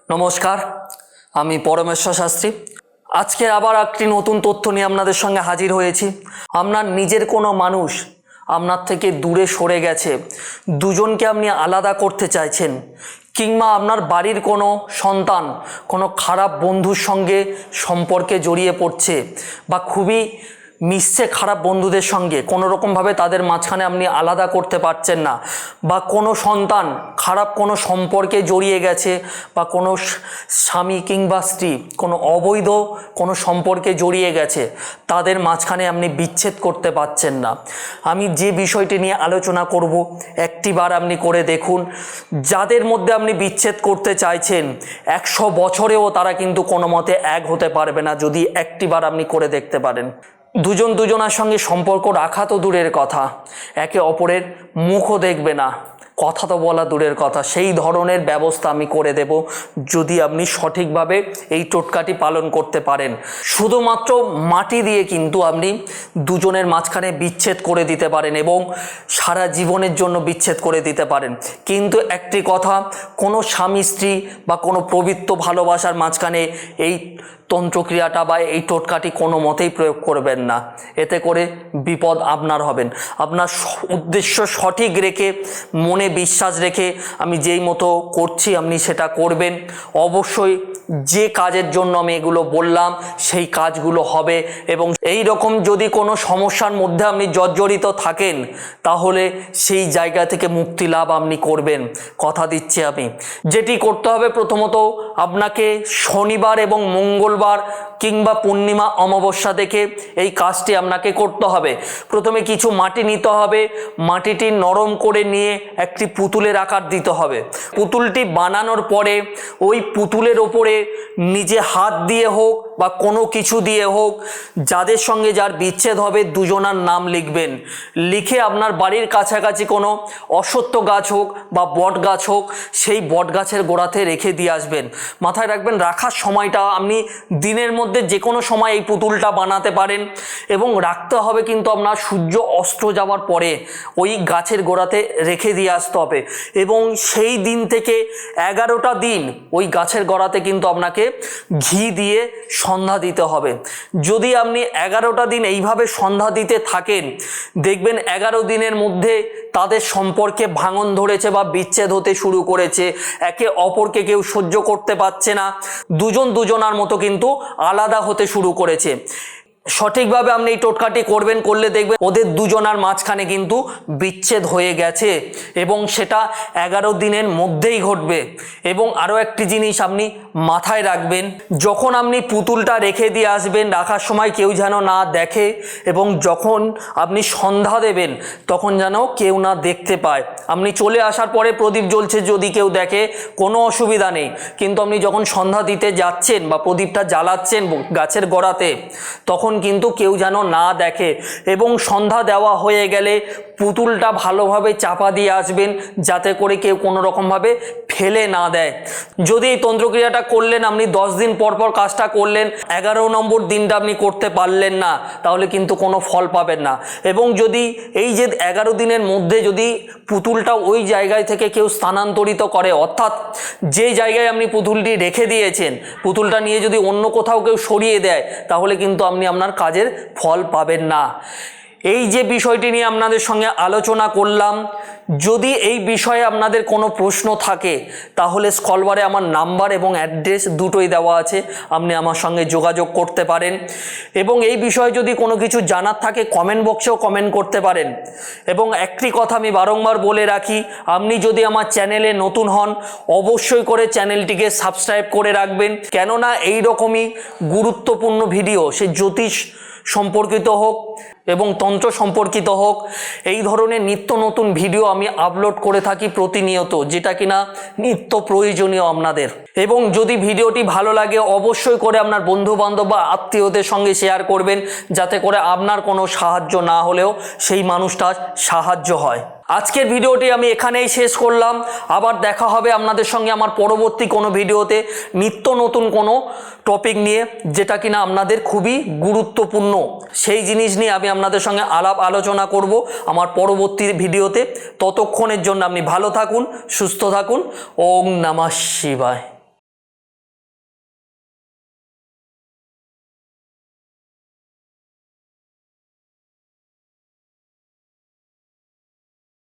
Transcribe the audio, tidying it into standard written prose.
নমস্কার, আমি পরমেশ্বর শাস্ত্রী। আজকে আবার একটি নতুন তথ্য নিয়ে আপনাদের সঙ্গে হাজির হয়েছি। আপনার নিজের কোনো মানুষ আপনার থেকে দূরে সরে গেছে, দুজনকে আপনি আলাদা করতে চাইছেন, কিংবা আপনার বাড়ির কোনো সন্তান কোনো খারাপ বন্ধুর সঙ্গে সম্পর্কে জড়িয়ে পড়ছে বা খুবই মিশছে খারাপ বন্ধুদের সঙ্গে, কোনো রকমভাবে তাদের মাঝখানে আপনি আলাদা করতে পারছেন না, বা কোনো সন্তান খারাপ কোনো সম্পর্কে জড়িয়ে গেছে, বা কোনো স্বামী কিংবা স্ত্রী কোনো অবৈধ কোনো সম্পর্কে জড়িয়ে গেছে, তাদের মাঝখানে আপনি বিচ্ছেদ করতে পারছেন না। আমি যে বিষয়টি নিয়ে আলোচনা করব, একটিবার আপনি করে দেখুন। যাদের মধ্যে আপনি বিচ্ছেদ করতে চাইছেন 100 বছরেও তারা কিন্তু কোনো মতে এক হতে পারবে না, যদি একটিবার আপনি করে দেখতে পারেন। দুজন দুজনার সঙ্গে সম্পর্ক রাখা তো দূরের কথা, একে অপরের মুখও দেখবে না, কথা তো বলা দূরের কথা। সেই ধরনের ব্যবস্থা আমি করে দেব যদি আপনি সঠিকভাবে এই টোটকাটি পালন করতে পারেন। শুধুমাত্র মাটি দিয়ে কিন্তু আপনি দুজনের মাঝখানে বিচ্ছেদ করে দিতে পারেন এবং সারা জীবনের জন্য বিচ্ছেদ করে দিতে পারেন। কিন্তু একটি কথা, কোনো স্বামী স্ত্রী বা কোনো পবিত্র ভালোবাসার মাঝখানে এই তন্ত্রক্রিয়াটা বা এই টোটকাটি কোনো মতেই প্রয়োগ করবেন না, এতে করে বিপদ আপনার হবেন। আপনার উদ্দেশ্য সঠিক রেখে, মনে বিশ্বাস রেখে আমি যেই মতো করছি আপনি সেটা করবেন। অবশ্যই যে কাজের জন্য আমি এগুলো বললাম সেই কাজগুলো হবে। এবং এই রকম যদি কোনো সমস্যার মধ্যে আপনি জর্জরিত থাকেন, তাহলে সেই জায়গা থেকে মুক্তি লাভ আপনি করবেন, কথা দিচ্ছি আমি। যেটি করতে হবে, প্রথমত আপনাকে শনিবার এবং মঙ্গলবার কিংবা পূর্ণিমা অমাবস্যা দেখে এই কাজটি আপনাকে করতে হবে। প্রথমে কিছু মাটি নিতে হবে, মাটিটি নরম করে নিয়ে একটি পুতুলের আকার দিতে হবে। পুতুলটি বানানোর পরে ওই পুতুলের ওপরে নিজে হাত দিয়ে হোক বা কোনো কিছু দিয়ে হোক, যাদের সঙ্গে যার বিচ্ছেদ হবে দুজনার নাম লিখবেন। লিখে আপনার বাড়ির কাছাকাছি কোনো অশ্বত্থ গাছ হোক বা বট গাছ হোক, সেই বট গাছের গোড়াতে রেখে দিয়ে আসবেন। মাথায় রাখবেন, রাখার সময়টা আপনি দিনের মধ্যে যে কোনো সময় এই পুতুলটা বানাতে পারেন, এবং রাখতে হবে কিন্তু আপনার সূর্য অস্ত যাওয়ার পরে ওই গাছের গোড়াতে রেখে দিয়ে আসতে হবে। এবং সেই দিন থেকে 11টা দিন ওই গাছের গোড়াতে কিন্তু আপনাকে ঘি দিয়ে সন্ধ্যা দিতে হবে। যদি আপনি 11টা দিন এইভাবে সন্ধ্যা দিতে থাকেন, দেখবেন 11 দিনের মধ্যে তাদের সম্পর্কে ভাঙন ধরেছে বা বিচ্ছেদ হতে শুরু করেছে, একে অপরকে কেউ সহ্য করতে পারছে না, দুজন দুজনার মতো কিন্তু আলাদা হতে শুরু করেছে। সঠিকভাবে আপনি এই টোটকাটি করবেন, করলে দেখবেন ওদের দুজনার মাঝখানে কিন্তু বিচ্ছেদ হয়ে গেছে, এবং সেটা 11 দিনের মধ্যেই ঘটবে। এবং আরও একটি জিনিস আপনি মাথায় রাখবেন, যখন আপনি পুতুলটা রেখে দিয়ে আসবেন, রাখার সময় কেউ যেন না দেখে, এবং যখন আপনি সন্ধ্যা দেবেন তখন যেন কেউ না দেখতে পায়। আপনি চলে আসার পরে প্রদীপ জ্বলছে, যদি কেউ দেখে কোনো অসুবিধা নেই, কিন্তু আপনি যখন সন্ধ্যা দিতে যাচ্ছেন বা প্রদীপটা জ্বালাচ্ছেন গাছের গোড়াতে, তখন কিন্তু কেউ যেন না দেখে। এবং সন্ধ্যা দেওয়া হয়ে গেলে পুতুলটা ভালোভাবে চাপা দিয়ে আসবেন, যাতে করে কেউ কোনো রকমভাবে ফেলে না দেয়। যদি এই তন্ত্রক্রিয়াটা করলেন, আপনি 10 দিন পর পর কাজটা করলেন, 11 নম্বর দিনটা আপনি করতে পারলেন না, তাহলে কিন্তু কোনো ফল পাবেন না। এবং যদি এই যে 11 দিনের মধ্যে যদি পুতুলটা ওই জায়গায় থেকে কেউ স্থানান্তরিত করে, অর্থাৎ যে জায়গায় আপনি পুতুলটি রেখে দিয়েছেন, পুতুলটা নিয়ে যদি অন্য কোথাও কেউ সরিয়ে দেয়, তাহলে কিন্তু আপনি আপনার কাজের ফল পাবেন না। এই যে বিষয়টি নিয়ে আপনাদের সঙ্গে আলোচনা করলাম, যদি এই বিষয়ে আপনাদের কোনো প্রশ্ন থাকে, তাহলে স্ক্রলবারে আমার নাম্বার এবং অ্যাড্রেস দুটোই দেওয়া আছে, আপনি আমার সঙ্গে যোগাযোগ করতে পারেন। এবং এই বিষয়ে যদি কোনো কিছু জানার থাকে, কমেন্ট বক্সেও কমেন্ট করতে পারেন। এবং একটি কথা আমি বারংবার বলে রাখি, আপনি যদি আমার চ্যানেলে নতুন হন, অবশ্যই করে চ্যানেলটিকে সাবস্ক্রাইব করে রাখবেন, কেননা এই রকমই গুরুত্বপূর্ণ ভিডিও, সে জ্যোতিষ সম্পর্কিত হোক এবং তন্ত্র সম্পর্কিত হোক, এই ধরনের নিত্য নতুন ভিডিও আমি আপলোড করে থাকি প্রতিনিয়ত, যেটা কিনা নিত্য প্রয়োজনীয় আপনাদের। এবং যদি ভিডিওটি ভালো লাগে, অবশ্যই করে আপনার বন্ধু বান্ধব বা আত্মীয়দের সঙ্গে শেয়ার করবেন, যাতে করে আপনার কোনো সাহায্য না হলেও সেই মানুষটার সাহায্য হয়। আজকের ভিডিওটি আমি এখানেই শেষ করলাম। আবার দেখা হবে আপনাদের সঙ্গে আমার পরবর্তী কোনো ভিডিওতে, নিত্য নতুন কোনো টপিক নিয়ে, যেটা কিনা আপনাদের খুবই গুরুত্বপূর্ণ। সেই জিনিস নিয়ে আমি আপনাদের সঙ্গে আলাপ আলোচনা করব আমার পরবর্তী ভিডিওতে। ততক্ষণের জন্য আপনি ভালো থাকুন, সুস্থ থাকুন। ওম নমঃ শিবায়।